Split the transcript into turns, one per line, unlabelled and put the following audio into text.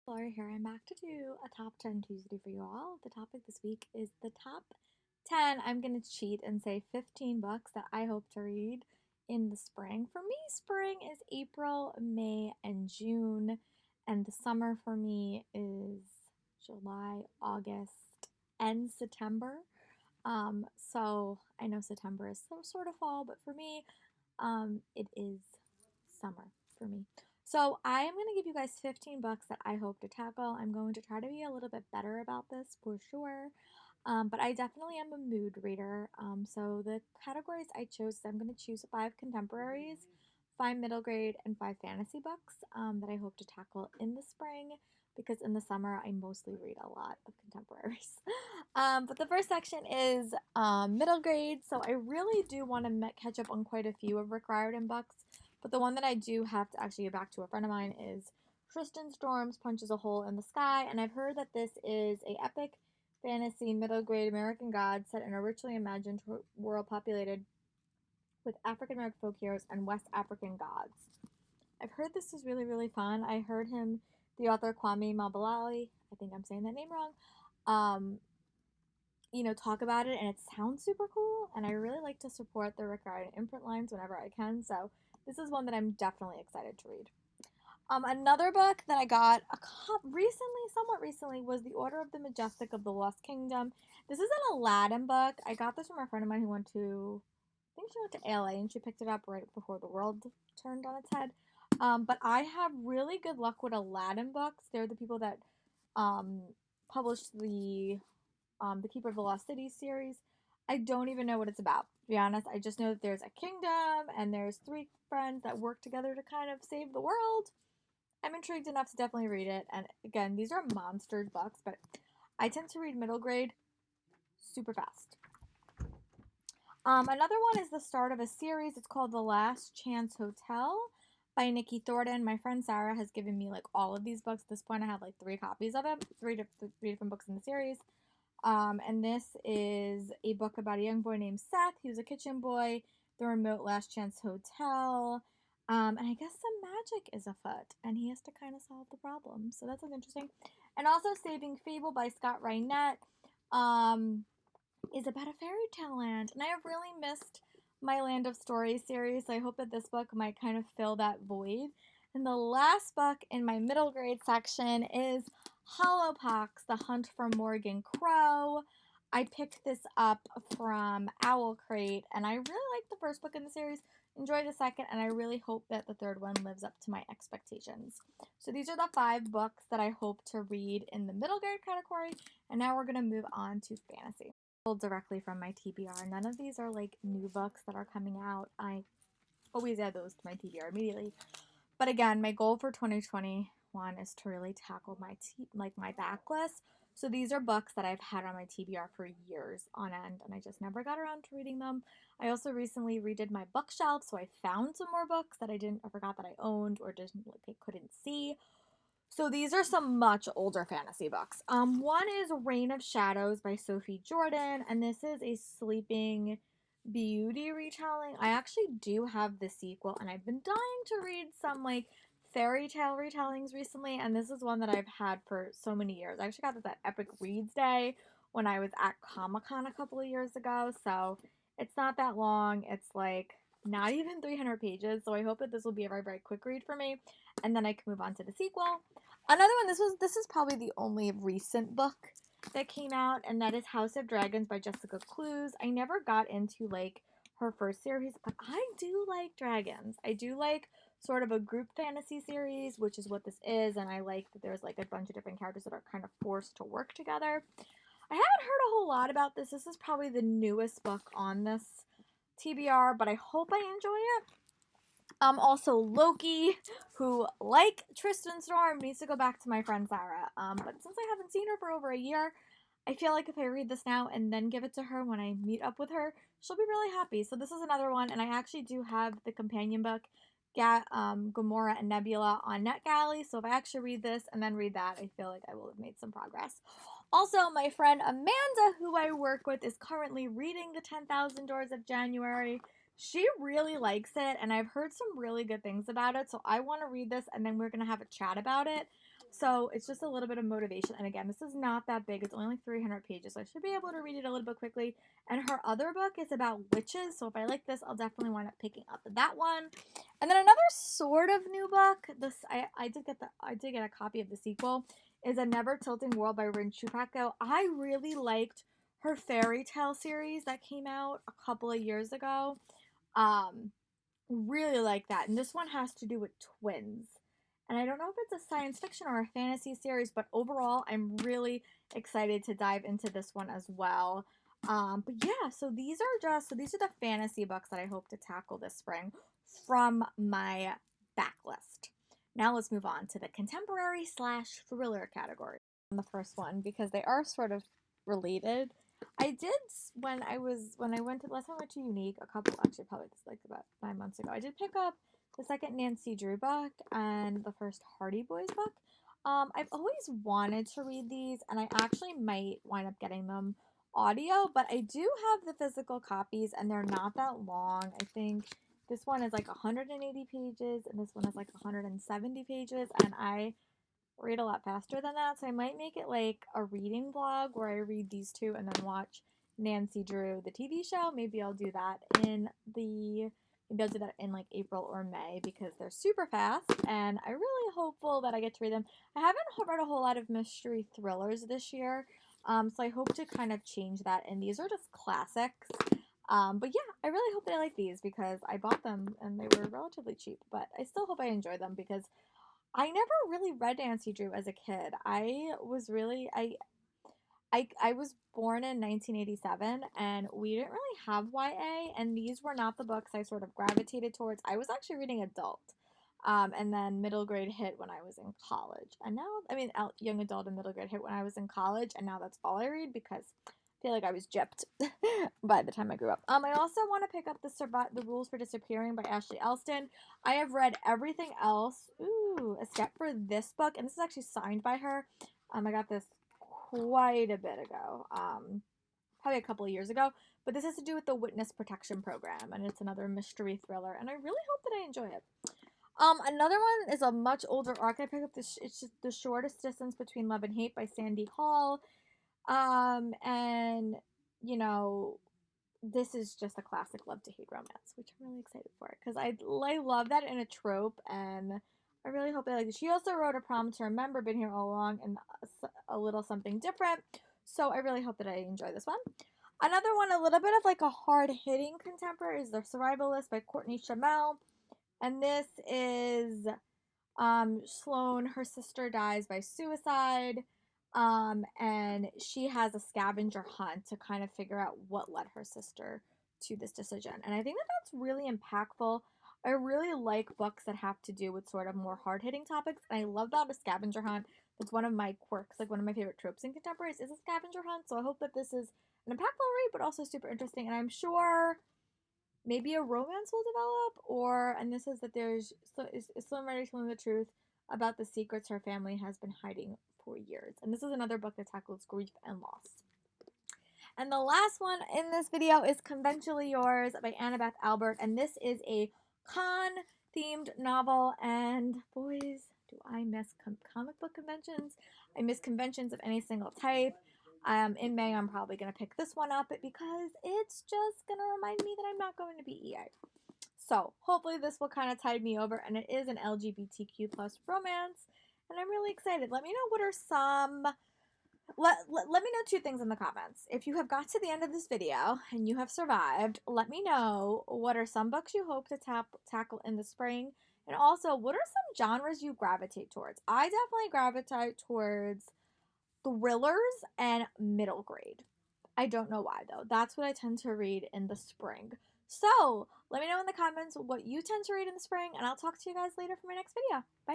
Laura here. I'm back to do a top 10 Tuesday for you all. The topic this week is the top 10. I'm going to cheat and say 15 books that I hope to read in the spring. For me, spring is April, May, and June, and the summer for me is July, August, and September. So I know September is sort of fall, but for me, it is summer for me. So I am going to give you guys 15 books that I hope to tackle. I'm going to try to be a little bit better about this for sure. But I definitely am a mood reader. So the categories I chose, I'm going to choose 5 contemporaries, 5 middle grade, and 5 fantasy books that I hope to tackle in the spring because in the summer I mostly read a lot of contemporaries. But the first section is middle grade. So I really do want to catch up on quite a few of Rick Riordan books. But the one that I do have to actually get back to a friend of mine is Tristan Storms Punches a Hole in the Sky. And I've heard that this is a epic fantasy middle grade American god set in a richly imagined world populated with African American folk heroes and West African gods. I've heard this is really, really fun. I heard him, the author Kwame Mabalali, I think I'm saying that name wrong, um, talk about it, and it sounds super cool, and I really like to support the Rick Riordan imprint lines whenever I can, so this is one that I'm definitely excited to read. Another book that I got somewhat recently, was The Order of the Majestic of the Lost Kingdom. This is an Aladdin book. I got this from a friend of mine who I think she went to ALA, and she picked it up right before the world turned on its head. But I have really good luck with Aladdin books. They're the people that um, published the Keeper of the Lost City series. I don't even know what it's about, to be honest. I just know that there's a kingdom and there's 3 friends that work together to kind of save the world. I'm intrigued enough to definitely read it. And again, these are monsters books, but I tend to read middle grade super fast. Another one is the start of a series. It's called The Last Chance Hotel by Nikki Thornton. My friend Sarah has given me like all of these books. At this point, I have like 3 copies of it, three different books in the series. And this is a book about a young boy named Seth. He was a kitchen boy, the remote Last Chance Hotel. And I guess some magic is afoot, and he has to kind of solve the problem. So that sounds interesting. And also Saving Fable by Scott Reinette is about a fairy tale land. And I have really missed my Land of Stories series, so I hope that this book might kind of fill that void. And the last book in my middle grade section is Hollowpox, The Hunt for Morgan Crow. I picked this up from Owl Crate, and I really liked the first book in the series, enjoyed the second, and I really hope that the third one lives up to my expectations. So these are the 5 books that I hope to read in the middle grade category, and now we're going to move on to fantasy. Directly from my TBR. None of these are like new books that are coming out. I always add those to my TBR immediately. But again, my goal for 2021 is to really tackle my backlist. So these are books that I've had on my TBR for years on end, and I just never got around to reading them. I also recently redid my bookshelf, so I found some more books that I forgot that I owned or I couldn't see. So these are some much older fantasy books. One is Reign of Shadows by Sophie Jordan, and this is a Sleeping Beauty retelling. I actually do have the sequel, and I've been dying to read some like fairy tale retellings recently, and this is one that I've had for so many years. I actually got this at Epic Reads Day when I was at Comic-Con a couple of years ago, so it's not that long. It's like not even 300 pages, so I hope that this will be a very, very quick read for me, and then I can move on to the sequel. Another one, this is probably the only recent book that came out, and that is House of Dragons by Jessica Clues. I never got into like her first series, but I do like dragons. I do like sort of a group fantasy series, which is what this is, and I like that there's like a bunch of different characters that are kind of forced to work together. I haven't heard a whole lot about this. This is probably the newest book on this TBR, but I hope I enjoy it. Also Loki, who, like Tristan Storm, needs to go back to my friend Sarah. But since I haven't seen her for over a year, I feel like if I read this now and then give it to her when I meet up with her, she'll be really happy. So this is another one, and I actually do have the companion book, Gamora and Nebula, on NetGalley. So if I actually read this and then read that, I feel like I will have made some progress. Also, my friend Amanda, who I work with, is currently reading The 10,000 Doors of January. She really likes it, and I've heard some really good things about it, so I want to read this, and then we're going to have a chat about it. So it's just a little bit of motivation. And again, this is not that big. It's only like 300 pages. So I should be able to read it a little bit quickly. And her other book is about witches. So if I like this, I'll definitely wind up picking up that one. And then another sort of new book. I did get a copy of the sequel. Is A Never Tilting World by Rin Chupeco. I really liked her fairy tale series that came out a couple of years ago. Really like that. And this one has to do with twins. And I don't know if it's a science fiction or a fantasy series, but overall, I'm really excited to dive into this one as well. But yeah, so these are the fantasy books that I hope to tackle this spring from my backlist. Now let's move on to the contemporary / thriller category. On the first one, because they are sort of related. I did when I went to last time I went to Unique a couple, actually probably like about 9 months ago. I did pick up the second Nancy Drew book and the first Hardy Boys book. I've always wanted to read these, and I actually might wind up getting them audio, but I do have the physical copies, and they're not that long. I think this one is like 180 pages, and this one is like 170 pages, and I read a lot faster than that, so I might make it like a reading vlog where I read these two and then watch Nancy Drew, the TV show. Maybe I'll do that in like April or May because they're super fast and I'm really hopeful that I get to read them. I haven't read a whole lot of mystery thrillers this year, so I hope to kind of change that, and these are just classics. But yeah, I really hope that I like these because I bought them and they were relatively cheap, but I still hope I enjoy them because I never really read Nancy Drew as a kid. I was born in 1987 and we didn't really have YA, and these were not the books I sort of gravitated towards. I was actually reading adult. And then middle grade hit when I was in college. And now, young adult and middle grade hit when I was in college, and now that's all I read because I feel like I was gypped by the time I grew up. I also want to pick up the Rules for Disappearing by Ashley Elston. I have read everything else, except for this book, and this is actually signed by her. I got this quite a bit ago, probably a couple of years ago, but this has to do with the Witness Protection Program, and it's another mystery thriller, and I really hope that I enjoy it. Another one is a much older arc. I picked up it's just The Shortest Distance Between Love and Hate by Sandy Hall. And you know, this is just a classic love to hate romance, which I'm really excited for because I love that in a trope, and I really hope I like it. She also wrote A Promise to Remember, Been Here All Along, and a little something different. So I really hope that I enjoy this one. Another one, a little bit of like a hard-hitting contemporary, is The Survivalist by Courtney Chamel. And this is Sloane, her sister dies by suicide, and she has a scavenger hunt to kind of figure out what led her sister to this decision. And I think that that's really impactful. I really like books that have to do with sort of more hard-hitting topics, and I love that a scavenger hunt. That's one of my quirks, like one of my favorite tropes in contemporaries is a scavenger hunt. So I hope that this is an impactful read, but also super interesting. And I'm sure maybe a romance will develop, and this is that is Sloane Ready telling the truth about the secrets her family has been hiding for years. And this is another book that tackles grief and loss. And the last one in this video is Conventionally Yours by Annabeth Albert, and this is a con-themed novel, and boys, do I miss comic book conventions. I miss conventions of any single type. In May, I'm probably going to pick this one up because it's just going to remind me that I'm not going to be EA. So hopefully this will kind of tide me over, and it is an LGBTQ plus romance, and I'm really excited. Let me know what are some... Let me know two things in the comments. If you have got to the end of this video and you have survived, let me know what are some books you hope to tackle in the spring, and also what are some genres you gravitate towards. I definitely gravitate towards thrillers and middle grade. I don't know why though. That's what I tend to read in the spring. So let me know in the comments what you tend to read in the spring, and I'll talk to you guys later for my next video. Bye.